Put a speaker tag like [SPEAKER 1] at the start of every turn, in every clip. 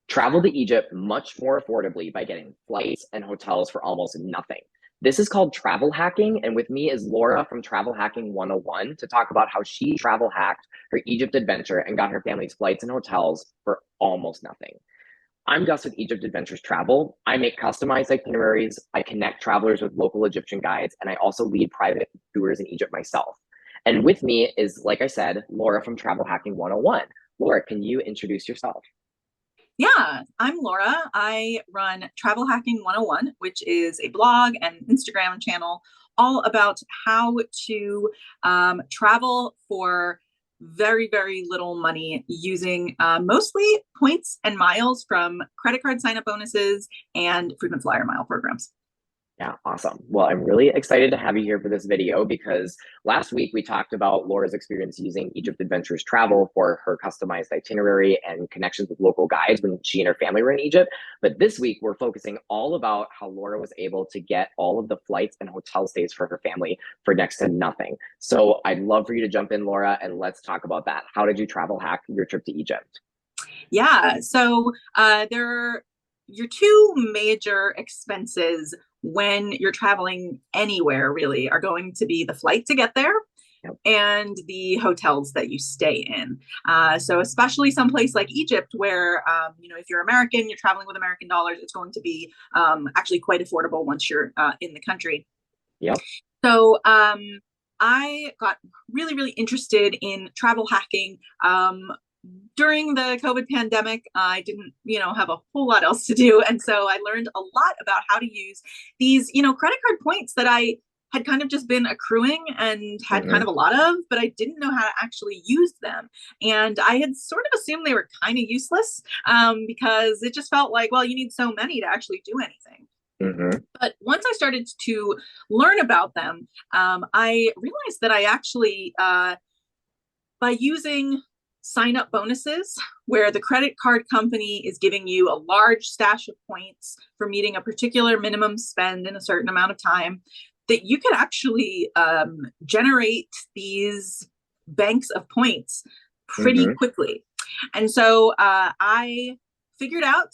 [SPEAKER 1] Travel to Egypt much more affordably by getting flights and hotels for almost nothing. This is called travel hacking. And with me is Laura from Travel Hacking 101 to talk about how she travel hacked her Egypt adventure and got her family's flights and hotels for almost nothing. I'm Gus with Egypt Adventures Travel. I make customized itineraries, I connect travelers with local Egyptian guides, and I also lead private tours in Egypt myself. And with me is, like I said, Laura from Travel Hacking 101. Laura, can you introduce yourself?
[SPEAKER 2] Yeah, I'm Laura. I run Travel Hacking 101, which is a blog and Instagram channel all about how to travel for very, very little money using mostly points and miles from credit card sign up bonuses and frequent flyer mile programs.
[SPEAKER 1] Yeah, awesome. Well, I'm really excited to have you here for this video because last week we talked about Laura's experience using Egypt Adventures Travel for her customized itinerary and connections with local guides when she and her family were in Egypt. But this week we're focusing all about how Laura was able to get all of the flights and hotel stays for her family for next to nothing. So I'd love for you to jump in, Laura, and let's talk about that. How did you travel hack your trip to Egypt?
[SPEAKER 2] Yeah, so there are your two major expenses when you're traveling anywhere really are going to be the flight to get there
[SPEAKER 1] Yep.
[SPEAKER 2] and the hotels that you stay in. So especially someplace like Egypt, where if you're American, you're traveling with American dollars, it's going to be actually quite affordable once you're in the country.
[SPEAKER 1] Yep.
[SPEAKER 2] So I got really, really interested in travel hacking during the COVID pandemic. I didn't, have a whole lot else to do. And so I learned a lot about how to use these, credit card points that I had kind of just been accruing and had kind
[SPEAKER 1] Mm-hmm.
[SPEAKER 2] of a lot of, but I didn't know how to actually use them. And I had sort of assumed they were kind of useless because it just felt like, well, you need so many to actually do anything.
[SPEAKER 1] Mm-hmm.
[SPEAKER 2] But once I started to learn about them, I realized that I actually, by using sign up bonuses where the credit card company is giving you a large stash of points for meeting a particular minimum spend in a certain amount of time, that you can actually generate these banks of points pretty
[SPEAKER 1] Mm-hmm.
[SPEAKER 2] quickly. And so I figured out,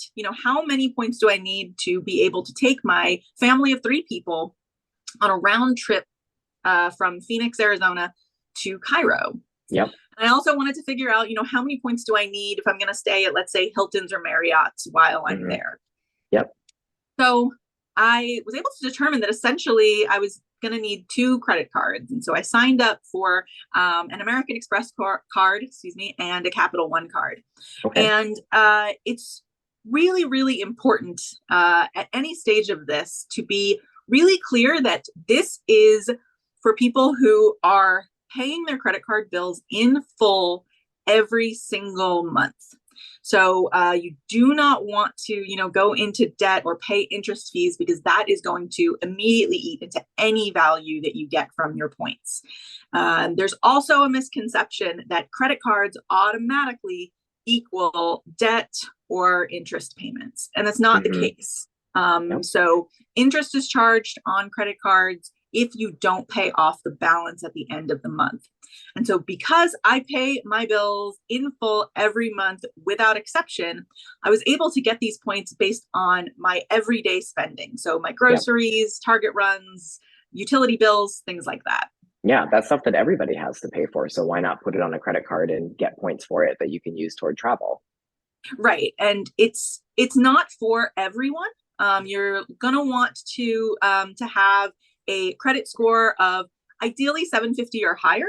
[SPEAKER 2] how many points do I need to be able to take my family of three people on a round trip from Phoenix, Arizona to Cairo.
[SPEAKER 1] Yep.
[SPEAKER 2] And I also wanted to figure out, how many points do I need if I'm going to stay at, let's say, Hilton's or Marriott's while I'm
[SPEAKER 1] Mm-hmm.
[SPEAKER 2] there.
[SPEAKER 1] Yep.
[SPEAKER 2] So I was able to determine that essentially I was going to need two credit cards. And so I signed up for an American Express card, and a Capital One card.
[SPEAKER 1] Okay.
[SPEAKER 2] And it's really, really important at any stage of this to be really clear that this is for people who are paying their credit card bills in full every single month. So you do not want to, go into debt or pay interest fees because that is going to immediately eat into any value that you get from your points. There's also a misconception that credit cards automatically equal debt or interest payments, and that's not the
[SPEAKER 1] Mm-hmm.
[SPEAKER 2] case.
[SPEAKER 1] Yep.
[SPEAKER 2] So interest is charged on credit cards if you don't pay off the balance at the end of the month. And so, because I pay my bills in full every month without exception, I was able to get these points based on my everyday spending. So, my
[SPEAKER 1] Yep.
[SPEAKER 2] groceries, Target runs, utility bills, things like that.
[SPEAKER 1] Yeah, that's stuff that everybody has to pay for. So why not put it on a credit card and get points for it that you can use toward travel?
[SPEAKER 2] Right. And it's not for everyone. You're gonna want to have a credit score of ideally 750 or higher.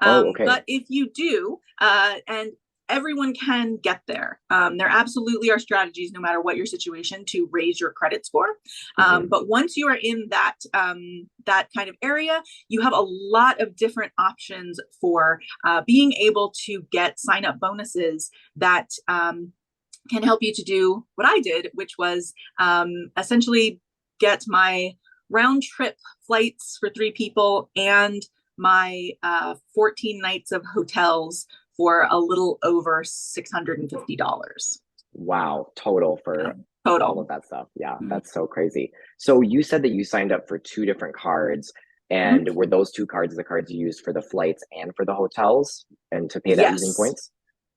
[SPEAKER 1] Oh, okay.
[SPEAKER 2] But if you do, and everyone can get there, there absolutely are strategies, no matter what your situation, to raise your credit score.
[SPEAKER 1] Hmm.
[SPEAKER 2] But once you are in that kind of area, you have a lot of different options for being able to get sign up bonuses that can help you to do what I did, which was essentially get my round trip flights for three people and my 14 nights of hotels for a little over $650
[SPEAKER 1] Wow, total for all
[SPEAKER 2] total.
[SPEAKER 1] of that stuff. Yeah,
[SPEAKER 2] Mm-hmm.
[SPEAKER 1] that's so crazy. So you said that you signed up for two different cards,
[SPEAKER 2] Mm-hmm.
[SPEAKER 1] and were those two cards the cards you used for the flights and for the hotels and to pay that using
[SPEAKER 2] Yes.
[SPEAKER 1] points?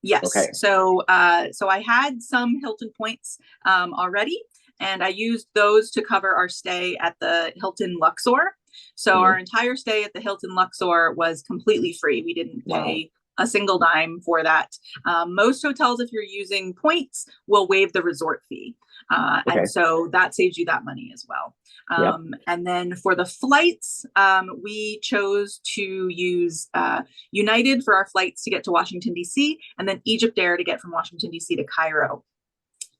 [SPEAKER 2] Yes.
[SPEAKER 1] Okay.
[SPEAKER 2] So I had some Hilton points already, and I used those to cover our stay at the Hilton Luxor. So our
[SPEAKER 1] Hmm.
[SPEAKER 2] entire stay at the Hilton Luxor was completely free. We didn't
[SPEAKER 1] Wow.
[SPEAKER 2] pay a single dime for that. Most hotels, if you're using points, will waive the resort fee. And
[SPEAKER 1] Okay.
[SPEAKER 2] so that saves you that money as well.
[SPEAKER 1] Yep.
[SPEAKER 2] And then for the flights, we chose to use United for our flights to get to Washington, D.C., and then Egypt Air to get from Washington, D.C. to Cairo.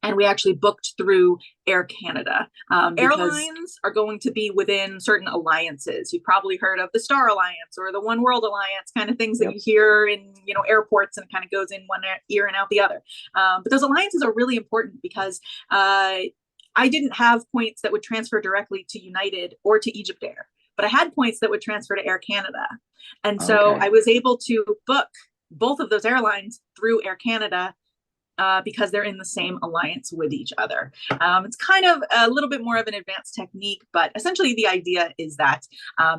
[SPEAKER 2] And we actually booked through Air Canada. Airlines are going to be within certain alliances. You've probably heard of the Star Alliance or the One World Alliance, kind of things that
[SPEAKER 1] Yep.
[SPEAKER 2] you hear in airports, and it kind of goes in one ear and out the other. But those alliances are really important because I didn't have points that would transfer directly to United or to Egypt Air, but I had points that would transfer to Air Canada. And so
[SPEAKER 1] Okay.
[SPEAKER 2] I was able to book both of those airlines through Air Canada because they're in the same alliance with each other. It's kind of a little bit more of an advanced technique, but essentially the idea is that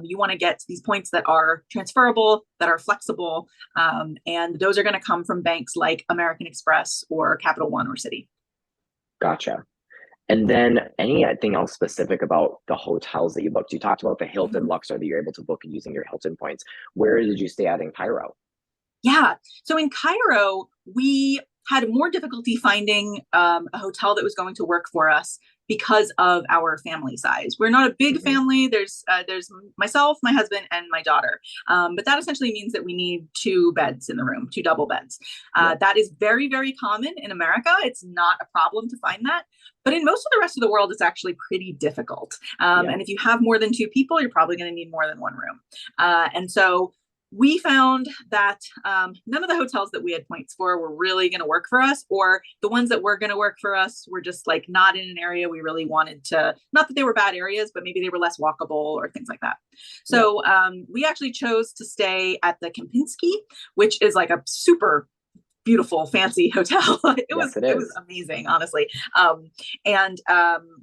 [SPEAKER 2] you want to get these points that are transferable, that are flexible, and those are going to come from banks like American Express or Capital One or Citi.
[SPEAKER 1] Gotcha. And then anything else specific about the hotels that you booked? You talked about the Hilton
[SPEAKER 2] Mhm.
[SPEAKER 1] Luxor that you're able to book using your Hilton points. Where did you stay at in Cairo?
[SPEAKER 2] Yeah. So in Cairo, we had more difficulty finding a hotel that was going to work for us because of our family size. We're not a big
[SPEAKER 1] Hmm.
[SPEAKER 2] family. There's myself, my husband, and my daughter. But that essentially means that we need two beds in the room, two double beds.
[SPEAKER 1] Yep.
[SPEAKER 2] That is very, very common in America. It's not a problem to find that. But in most of the rest of the world, it's actually pretty difficult.
[SPEAKER 1] Yeah.
[SPEAKER 2] And if you have more than two people, you're probably going to need more than one room. And so we found that none of the hotels that we had points for were really going to work for us, or the ones that were going to work for us were just like not in an area we really wanted to. Not that they were bad areas, but maybe they were less walkable or things like that.
[SPEAKER 1] Yep.
[SPEAKER 2] So we actually chose to stay at the Kempinski, which is like a super beautiful, fancy hotel.
[SPEAKER 1] Yes, it
[SPEAKER 2] it was
[SPEAKER 1] is.
[SPEAKER 2] amazing, honestly. And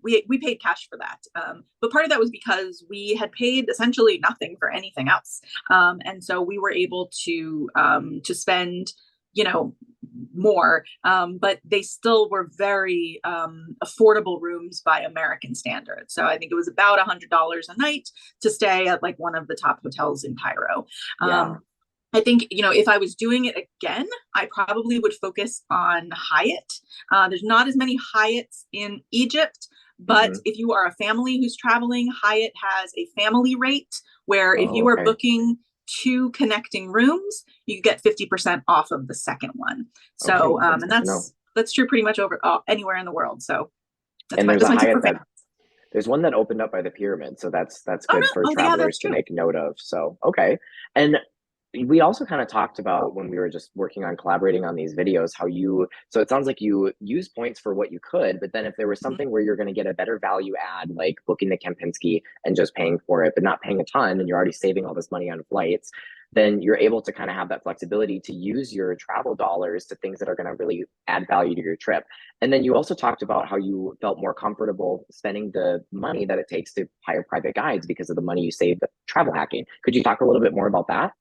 [SPEAKER 2] we paid cash for that. But part of that was because we had paid essentially nothing for anything else, and so we were able to spend, you know, more, but they still were very affordable rooms by American standards. So I think it was about $100 a night to stay at like one of the top hotels in Cairo.
[SPEAKER 1] Yeah.
[SPEAKER 2] I think, if I was doing it again, I probably would focus on Hyatt. There's not as many Hyatts in Egypt, but
[SPEAKER 1] Hmm.
[SPEAKER 2] if you are a family who's traveling, Hyatt has a family rate where if
[SPEAKER 1] Oh,
[SPEAKER 2] you are
[SPEAKER 1] okay.
[SPEAKER 2] booking two connecting rooms, you get 50% off of the second one.
[SPEAKER 1] Okay.
[SPEAKER 2] So,
[SPEAKER 1] That's
[SPEAKER 2] and
[SPEAKER 1] good to know.
[SPEAKER 2] that's true pretty much over anywhere in the world. So
[SPEAKER 1] And there's
[SPEAKER 2] that's
[SPEAKER 1] a
[SPEAKER 2] my tip
[SPEAKER 1] Hyatt
[SPEAKER 2] for
[SPEAKER 1] that
[SPEAKER 2] fans.
[SPEAKER 1] there's one that opened up by the pyramid, so that's
[SPEAKER 2] Oh
[SPEAKER 1] good for
[SPEAKER 2] no! Oh yeah,
[SPEAKER 1] travelers
[SPEAKER 2] that's
[SPEAKER 1] to
[SPEAKER 2] true.
[SPEAKER 1] make note of. So, okay. And we also kind of talked about when we were just working on collaborating on these videos how so it sounds like you use points for what you could, but then if there was
[SPEAKER 2] Mhm.
[SPEAKER 1] something where you're going to get a better value add, like booking the Kempinski and just paying for it, but not paying a ton, and you're already saving all this money on flights, then you're able to kind of have that flexibility to use your travel dollars to things that are going to really add value to your trip. And then you also talked about how you felt more comfortable spending the money that it takes to hire private guides because of the money you saved travel hacking. Could you talk a little bit more about that?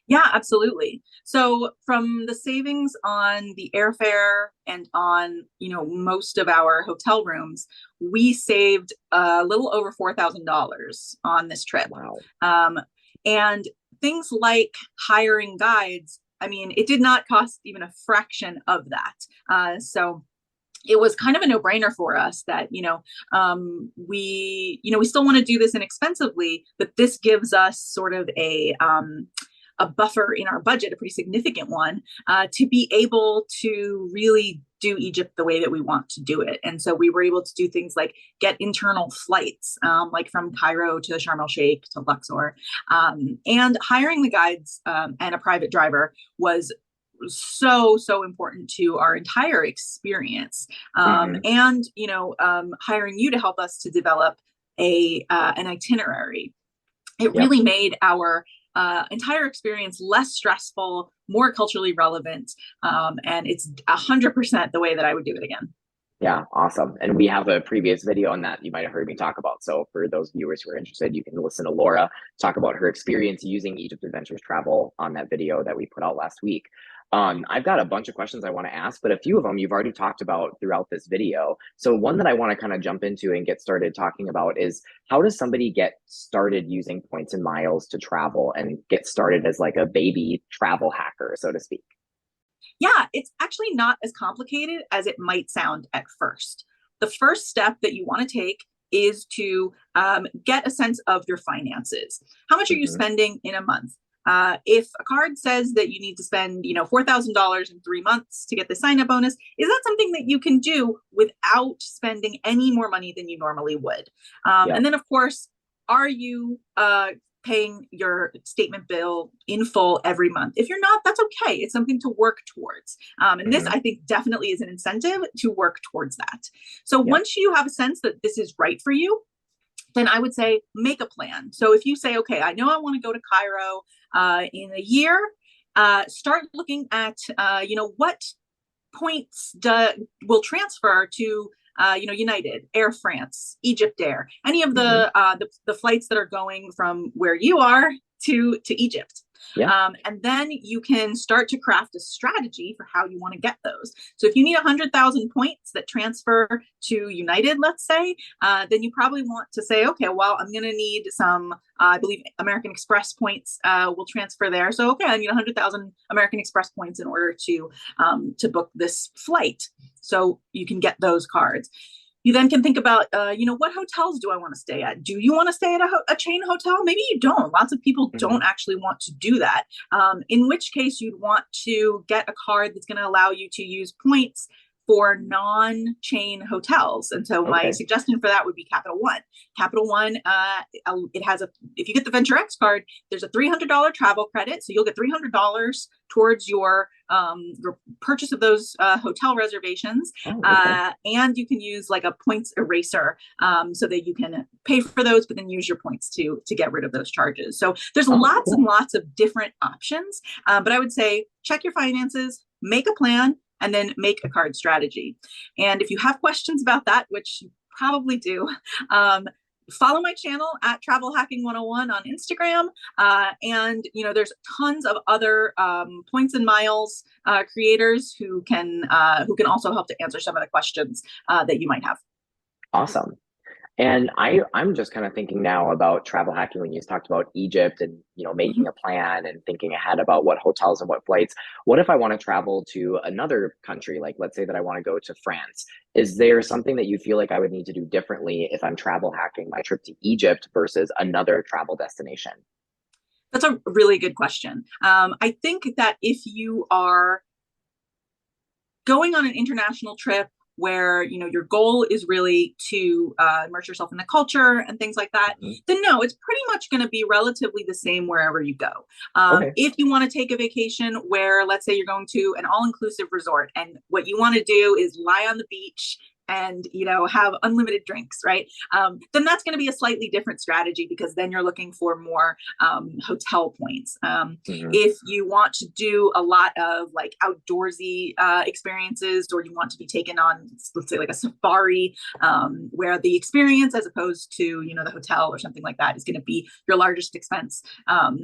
[SPEAKER 2] Yeah, absolutely. So from the savings on the airfare and on, most of our hotel rooms, we saved a little over $4,000 on this trip.
[SPEAKER 1] Wow.
[SPEAKER 2] Um, and things like hiring guides, I mean, it did not cost even a fraction of that. So it was kind of a no-brainer for us that we still want to do this inexpensively, but this gives us sort of a buffer in our budget, a pretty significant one, to be able to really do Egypt the way that we want to do it. And so we were able to do things like get internal flights, like from Cairo to Sharm el Sheikh to Luxor. And hiring the guides and a private driver was so important to our entire experience.
[SPEAKER 1] Hmm.
[SPEAKER 2] And hiring you to help us to develop an itinerary, it
[SPEAKER 1] Yep.
[SPEAKER 2] really made our entire experience less stressful, more culturally relevant, and it's 100% the way that I would do it again.
[SPEAKER 1] Yeah, awesome. And we have a previous video on that you might have heard me talk about. So for those viewers who are interested, you can listen to Laura talk about her experience using Egypt Adventures Travel on that video that we put out last week. I've got a bunch of questions I want to ask, but a few of them you've already talked about throughout this video. So one that I want to kind of jump into and get started talking about is how does somebody get started using points and miles to travel and get started as like a baby travel hacker, so to speak?
[SPEAKER 2] Yeah, it's actually not as complicated as it might sound at first. The first step that you want to take is to get a sense of your finances. How much are you
[SPEAKER 1] Hmm.
[SPEAKER 2] spending in a month? If a card says that you need to spend, $4,000 in 3 months to get the sign up bonus, is that something that you can do without spending any more money than you normally would? And
[SPEAKER 1] Yep.
[SPEAKER 2] then, of course, are you paying your statement bill in full every month? If you're not, that's okay. It's something to work towards. And this,
[SPEAKER 1] Hmm.
[SPEAKER 2] I think, definitely is an incentive to work towards that. So
[SPEAKER 1] Yep.
[SPEAKER 2] once you have a sense that this is right for you, then I would say make a plan. So if you say, okay, I know I want to go to Cairo in a year, start looking at, what points will transfer to United, Air France, Egypt Air, any of
[SPEAKER 1] Hmm.
[SPEAKER 2] the flights that are going from where you are to Egypt.
[SPEAKER 1] Yeah.
[SPEAKER 2] And then you can start to craft a strategy for how you want to get those. So if you need 100,000 points that transfer to United, let's say, then you probably want to say, okay, well, I'm going to need some, I believe American Express points will transfer there. So, okay, I need 100,000 American Express points in order to book this flight. So you can get those cards. You then can think about, what hotels do I want to stay at? Do you want to stay at a chain hotel? Maybe you don't. Lots of people
[SPEAKER 1] Hmm.
[SPEAKER 2] don't actually want to do that. In which case, you'd want to get a card that's going to allow you to use points for non-chain hotels. And so my
[SPEAKER 1] Okay.
[SPEAKER 2] suggestion for that would be Capital One. Capital One, it has if you get the Venture X card, there's a $300 travel credit. So you'll get $300 towards your purchase of those hotel reservations.
[SPEAKER 1] Oh, okay.
[SPEAKER 2] And you can use like a points eraser so that you can pay for those, but then use your points to get rid of those charges. So there's
[SPEAKER 1] Oh,
[SPEAKER 2] lots and
[SPEAKER 1] cool.
[SPEAKER 2] lots of different options. But I would say check your finances, make a plan, and then make a card strategy. And if you have questions about that, which you probably do, follow my channel at Travel Hacking 101 on Instagram. And there's tons of other points and miles creators who can also help to answer some of the questions that you might have.
[SPEAKER 1] Awesome. And I'm just kind of thinking now about travel hacking when you talked about Egypt and making
[SPEAKER 2] Mhm.
[SPEAKER 1] a plan and thinking ahead about what hotels and what flights. What if I want to travel to another country? Like let's say that I want to go to France. Is there something that you feel like I would need to do differently if I'm travel hacking my trip to Egypt versus another travel destination?
[SPEAKER 2] That's a really good question. I think that if you are going on an international trip where your goal is really to immerse yourself in the culture and things like that,
[SPEAKER 1] Hmm.
[SPEAKER 2] then no, it's pretty much going to be relatively the same wherever you go.
[SPEAKER 1] Okay.
[SPEAKER 2] If you want to take a vacation where, let's say, you're going to an all-inclusive resort and what you want to do is lie on the beach and have unlimited drinks, right? Then that's going to be a slightly different strategy because then you're looking for more hotel points.
[SPEAKER 1] Hmm.
[SPEAKER 2] If you want to do a lot of like outdoorsy experiences, or you want to be taken on, let's say, like a safari, where the experience, as opposed to the hotel or something like that, is going to be your largest expense,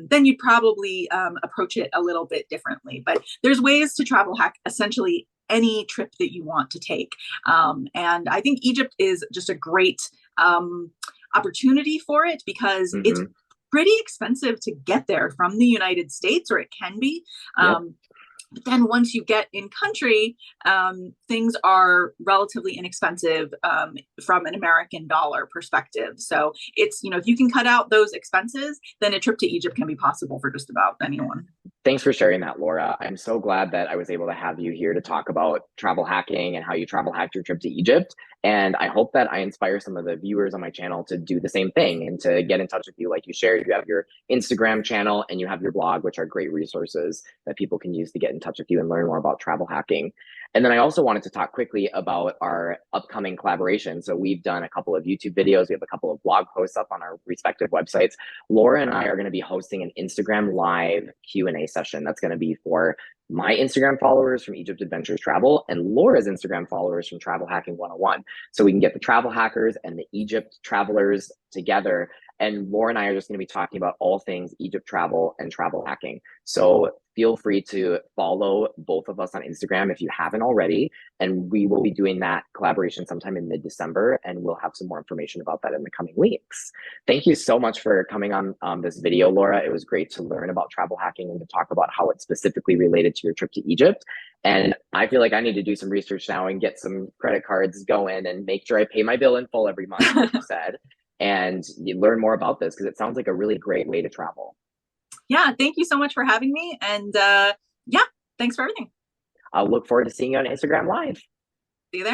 [SPEAKER 2] then you'd probably approach it a little bit differently. But there's ways to travel hack essentially any trip that you want to take. And I think Egypt is just a great opportunity for it because it's
[SPEAKER 1] Hmm.
[SPEAKER 2] pretty expensive to get there from the United States, or it can be.
[SPEAKER 1] Yep.
[SPEAKER 2] But then once you get in country, things are relatively inexpensive from an American dollar perspective. So it's, if you can cut out those expenses, then a trip to Egypt can be possible for just about anyone.
[SPEAKER 1] Thanks for sharing that, Laura. I'm so glad that I was able to have you here to talk about travel hacking and how you travel hacked your trip to Egypt. And I hope that I inspire some of the viewers on my channel to do the same thing and to get in touch with you. Like you shared, you have your Instagram channel and you have your blog, which are great resources that people can use to get in touch with you and learn more about travel hacking. And then I also wanted to talk quickly about our upcoming collaboration. So we've done a couple of YouTube videos. We have a couple of blog posts up on our respective websites. Laura and I are going to be hosting an Instagram live Q&A session that's going to be for my Instagram followers from Egypt Adventures Travel and Laura's Instagram followers from Travel Hacking 101. So we can get the travel hackers and the Egypt travelers together And Laura and I are just going to be talking about all things Egypt travel and travel hacking. So feel free to follow both of us on Instagram if you haven't already. And we will be doing that collaboration sometime in mid-December, and we'll have some more information about that in the coming weeks. Thank you so much for coming on this video, Laura. It was great to learn about travel hacking and to talk about how it's specifically related to your trip to Egypt. And I feel like I need to do some research now and get some credit cards going and make sure I pay my bill in full every month, like you said, and you learn more about this because it sounds like a really great way to travel.
[SPEAKER 2] Yeah, thank you so much for having me. And yeah, thanks for everything.
[SPEAKER 1] I'll look forward to seeing you on Instagram Live.
[SPEAKER 2] See you there.